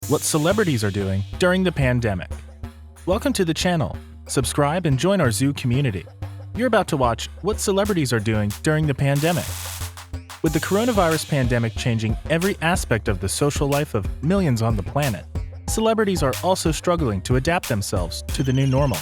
What celebrities are doing during the pandemic. Welcome to the channel. Subscribe and join our zoo community. You're about to watch what celebrities are doing during the pandemic. With the coronavirus pandemic changing every aspect of the social life of millions on the planet, celebrities are also struggling to adapt themselves to the new normal.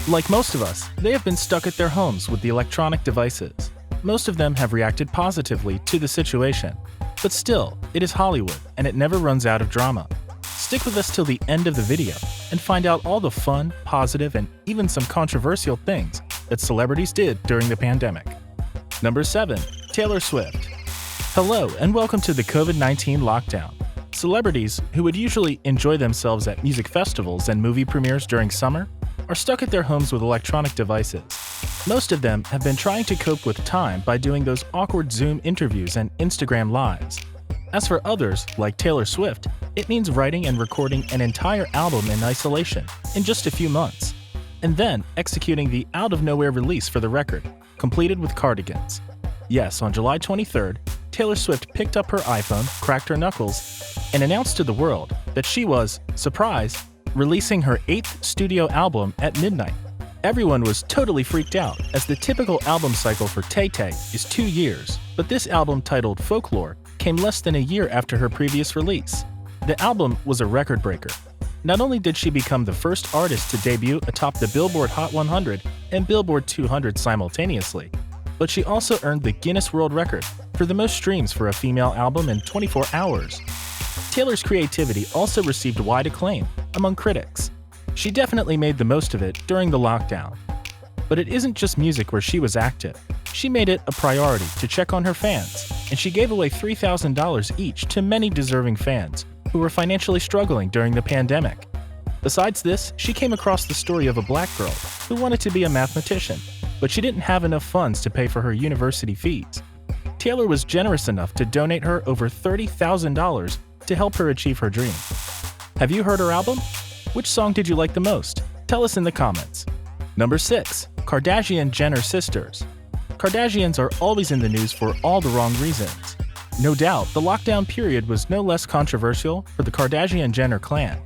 Like most of us, they have been stuck at their homes with the electronic devices. Most of them have reacted positively to the situation. But still, it is Hollywood, and it never runs out of drama. Stick with us till the end of the video and find out all the fun, positive, and even some controversial things that celebrities did during the pandemic. Number 7. Taylor Swift. Hello and welcome to the COVID-19 lockdown. Celebrities, who would usually enjoy themselves at music festivals and movie premieres during summer, are stuck at their homes with electronic devices. Most of them have been trying to cope with time by doing those awkward Zoom interviews and Instagram lives. As for others, like Taylor Swift, it means writing and recording an entire album in isolation in just a few months, and then executing the out-of-nowhere release for the record, completed with cardigans. Yes, on July 23rd, Taylor Swift picked up her iPhone, cracked her knuckles, and announced to the world that she was, surprise, releasing her 8th studio album at midnight. Everyone was totally freaked out, as the typical album cycle for Tay-Tay is 2 years, but this album titled Folklore came less than a year after her previous release. The album was a record breaker. Not only did she become the first artist to debut atop the Billboard Hot 100 and Billboard 200 simultaneously, but she also earned the Guinness World Record for the most streams for a female album in 24 hours. Taylor's creativity also received wide acclaim among critics. She definitely made the most of it during the lockdown. But it isn't just music where she was active. She made it a priority to check on her fans, and she gave away $3,000 each to many deserving fans who were financially struggling during the pandemic. Besides this, she came across the story of a black girl who wanted to be a mathematician, but she didn't have enough funds to pay for her university fees. Taylor was generous enough to donate her over $30,000 to help her achieve her dream. Have you heard her album? Which song did you like the most? Tell us in the comments. Number 6. Kardashian-Jenner sisters. Kardashians are always in the news for all the wrong reasons. No doubt, the lockdown period was no less controversial for the Kardashian-Jenner clan.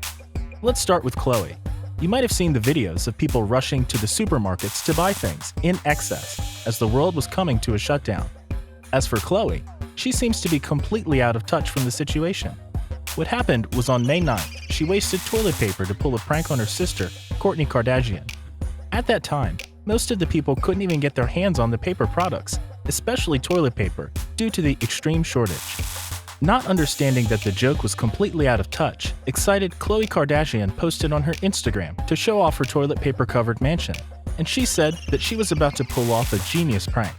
Let's start with Khloe. You might have seen the videos of people rushing to the supermarkets to buy things in excess as the world was coming to a shutdown. As for Khloe, she seems to be completely out of touch from the situation. What happened was on May 9th, she wasted toilet paper to pull a prank on her sister, Kourtney Kardashian. At that time, most of the people couldn't even get their hands on the paper products, especially toilet paper, due to the extreme shortage. Not understanding that the joke was completely out of touch, excited Khloe Kardashian posted on her Instagram to show off her toilet paper-covered mansion, and she said that she was about to pull off a genius prank.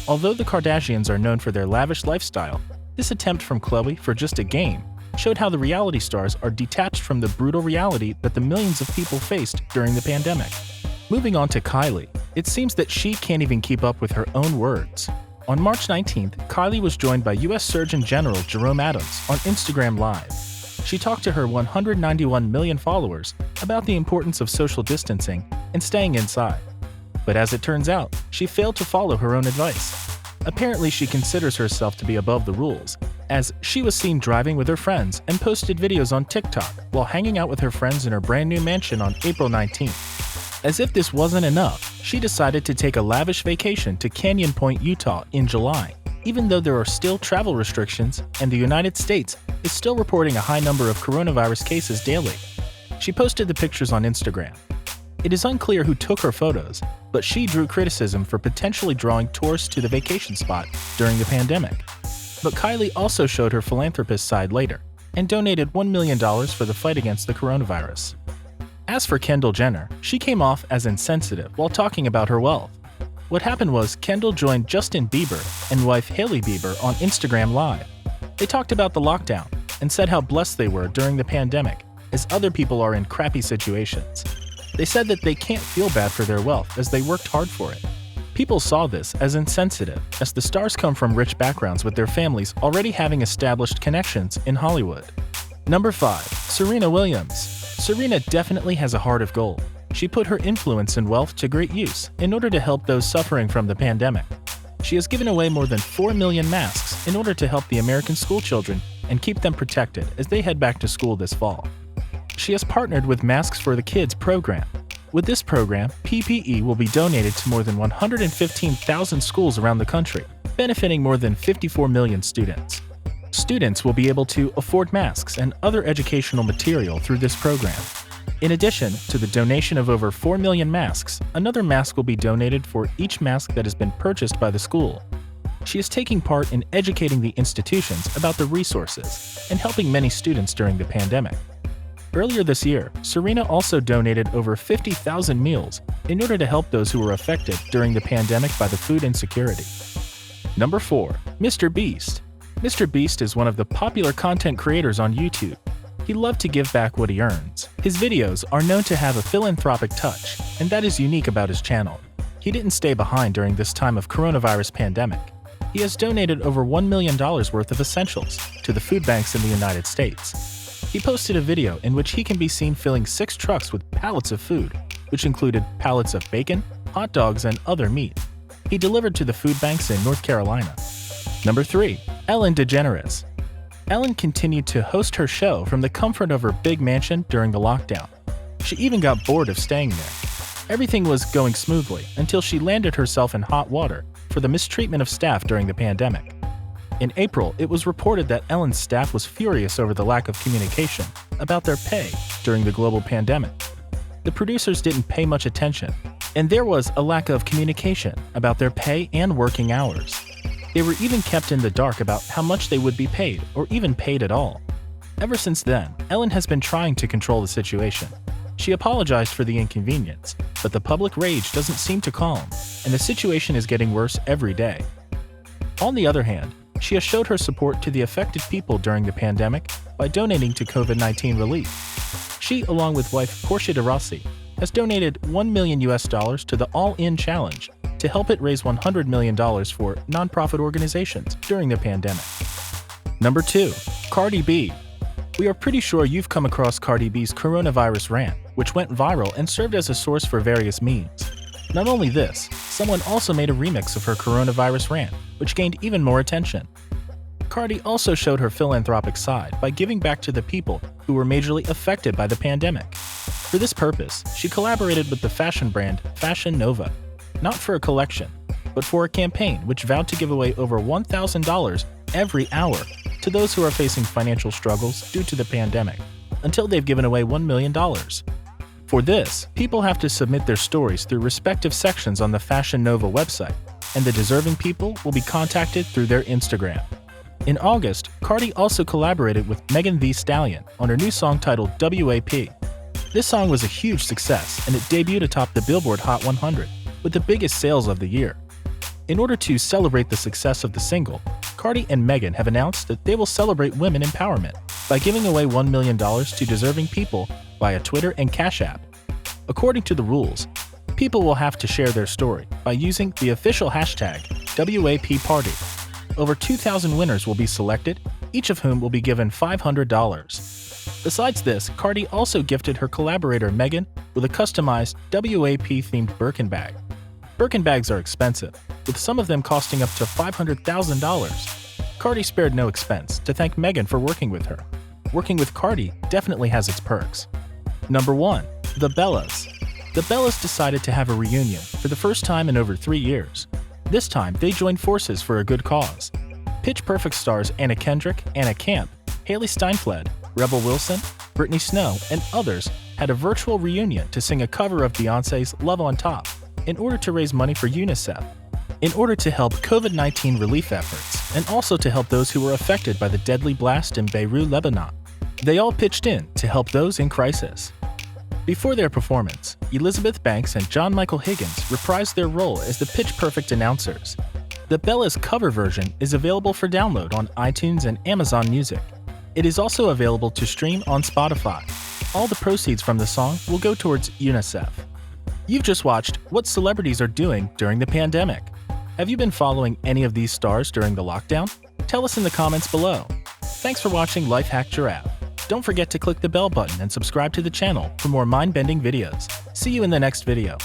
Although the Kardashians are known for their lavish lifestyle, this attempt from Khloe for just a game showed how the reality stars are detached from the brutal reality that the millions of people faced during the pandemic. Moving on to Kylie, it seems that she can't even keep up with her own words. On March 19th, Kylie was joined by U.S. Surgeon General Jerome Adams on Instagram Live. She talked to her 191 million followers about the importance of social distancing and staying inside. But as it turns out, she failed to follow her own advice. Apparently, she considers herself to be above the rules, as she was seen driving with her friends and posted videos on TikTok while hanging out with her friends in her brand new mansion on April 19th. As if this wasn't enough, she decided to take a lavish vacation to Canyon Point, Utah in July, even though there are still travel restrictions and the United States is still reporting a high number of coronavirus cases daily. She posted the pictures on Instagram. It is unclear who took her photos, but she drew criticism for potentially drawing tourists to the vacation spot during the pandemic. But Kylie also showed her philanthropist side later and donated $1 million for the fight against the coronavirus. As for Kendall Jenner, she came off as insensitive while talking about her wealth. What happened was Kendall joined Justin Bieber and wife Hailey Bieber on Instagram Live. They talked about the lockdown and said how blessed they were during the pandemic, as other people are in crappy situations. They said that they can't feel bad for their wealth as they worked hard for it. People saw this as insensitive, as the stars come from rich backgrounds with their families already having established connections in Hollywood. Number 5. Serena Williams. Serena definitely has a heart of gold. She put her influence and wealth to great use in order to help those suffering from the pandemic. She has given away more than 4 million masks in order to help the American schoolchildren and keep them protected as they head back to school this fall. She has partnered with Masks for the Kids program. With this program, PPE will be donated to more than 115,000 schools around the country, benefiting more than 54 million students. Students will be able to afford masks and other educational material through this program. In addition to the donation of over 4 million masks, another mask will be donated for each mask that has been purchased by the school. She is taking part in educating the institutions about the resources and helping many students during the pandemic. Earlier this year, Serena also donated over 50,000 meals in order to help those who were affected during the pandemic by the food insecurity. Number 4. Mr. Beast. Mr. Beast is one of the popular content creators on YouTube. He loved to give back what he earns. His videos are known to have a philanthropic touch, and that is unique about his channel. He didn't stay behind during this time of coronavirus pandemic. He has donated over $1 million worth of essentials to the food banks in the United States. He posted a video in which he can be seen filling 6 trucks with pallets of food, which included pallets of bacon, hot dogs, and other meat. He delivered to the food banks in North Carolina. Number 3. Ellen DeGeneres. Ellen continued to host her show from the comfort of her big mansion during the lockdown. She even got bored of staying there. Everything was going smoothly until she landed herself in hot water for the mistreatment of staff during the pandemic. In April, it was reported that Ellen's staff was furious over the lack of communication about their pay during the global pandemic. The producers didn't pay much attention, and there was a lack of communication about their pay and working hours. They were even kept in the dark about how much they would be paid, or even paid at all. Ever since then, Ellen has been trying to control the situation. She apologized for the inconvenience, but the public rage doesn't seem to calm, and the situation is getting worse every day. On the other hand, she has showed her support to the affected people during the pandemic by donating to COVID-19 relief. She, along with wife Portia de Rossi, has donated $1 million to the All In Challenge to help it raise $100 million for nonprofit organizations during the pandemic. Number 2. Cardi B. We are pretty sure you've come across Cardi B's coronavirus rant, which went viral and served as a source for various memes. Not only this, someone also made a remix of her coronavirus rant, which gained even more attention. Cardi also showed her philanthropic side by giving back to the people who were majorly affected by the pandemic. For this purpose, she collaborated with the fashion brand Fashion Nova, not for a collection, but for a campaign which vowed to give away over $1,000 every hour to those who are facing financial struggles due to the pandemic, until they've given away $1 million. For this, people have to submit their stories through respective sections on the Fashion Nova website, and the deserving people will be contacted through their Instagram. In August, Cardi also collaborated with Megan Thee Stallion on her new song titled WAP. This song was a huge success, and it debuted atop the Billboard Hot 100, with the biggest sales of the year. In order to celebrate the success of the single, Cardi and Megan have announced that they will celebrate women empowerment by giving away $1 million to deserving people via Twitter and Cash App. According to the rules, people will have to share their story by using the official hashtag WAPParty. Over 2,000 winners will be selected, each of whom will be given $500. Besides this, Cardi also gifted her collaborator Megan with a customized WAP-themed Birkin bag. Birkin bags are expensive, with some of them costing up to $500,000. Cardi spared no expense to thank Megan for working with her. Working with Cardi definitely has its perks. Number 1. The Bellas. The Bellas decided to have a reunion for the first time in over 3 years. This time, they joined forces for a good cause. Pitch Perfect stars Anna Kendrick, Anna Camp, Haley Steinfeld, Rebel Wilson, Brittany Snow, and others had a virtual reunion to sing a cover of Beyoncé's Love on Top in order to raise money for UNICEF, in order to help COVID-19 relief efforts, and also to help those who were affected by the deadly blast in Beirut, Lebanon. They all pitched in to help those in crisis. Before their performance, Elizabeth Banks and John Michael Higgins reprised their role as the Pitch Perfect announcers. The Bellas cover version is available for download on iTunes and Amazon Music. It is also available to stream on Spotify. All the proceeds from the song will go towards UNICEF. You've just watched what celebrities are doing during the pandemic. Have you been following any of these stars during the lockdown? Tell us in the comments below. Thanks for watching Life Hack Giraffe. Don't forget to click the bell button and subscribe to the channel for more mind-bending videos. See you in the next video.